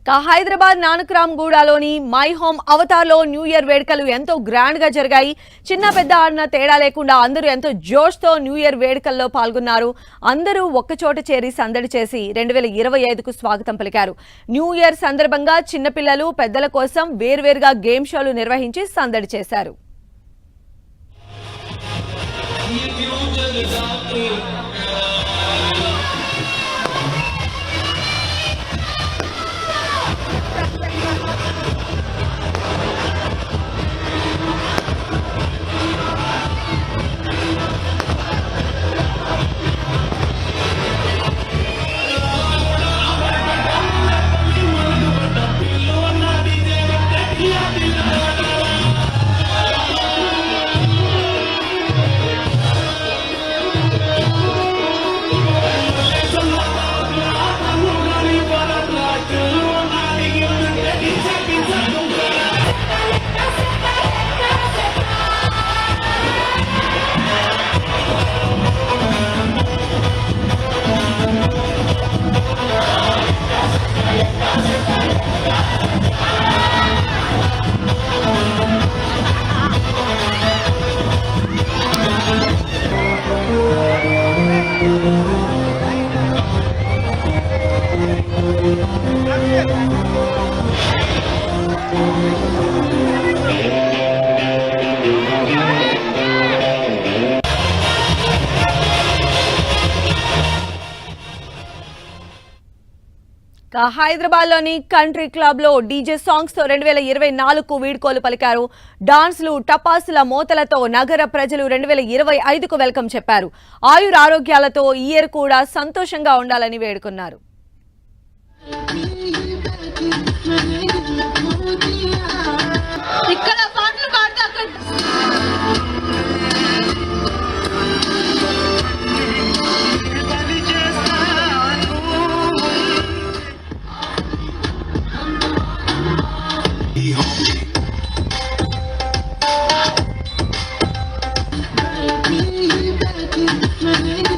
హైదరాబాద్ నానక్రామ్ గూడలోని my home అవతార్లో న్యూ ఇయర్ వేడుకలు ఎంతో గ్రాండ్ గా జరిగాయి. చిన్న పెద్ద అన్న తేడా లేకుండా అందరూ ఎంతో జోష్తో న్యూ ఇయర్ వేడుకల్లో పాల్గొన్నారు. అందరూ ఒక్కచోట చేరి సందడి చేసి 2025కు స్వాగతం పలికారు. న్యూ ఇయర్ సందర్భంగా చిన్నపిల్లలు పెద్దల కోసం వేర్వేరుగా గేమ్ షోలు నిర్వహించి సందడి చేశారు. హైదరాబాద్ లోని కంట్రీ క్లబ్ లో డీజే సాంగ్స్ తో 2024కు వీడ్కోలు పలికారు. డాన్స్లు టపాసుల మోతలతో నగర ప్రజలు 2025కు వెల్కమ్ చెప్పారు. ఆయురారోగ్యాలతో ఈ ఇయర్ కూడా సంతోషంగా ఉండాలని వేడుకున్నారు. Back in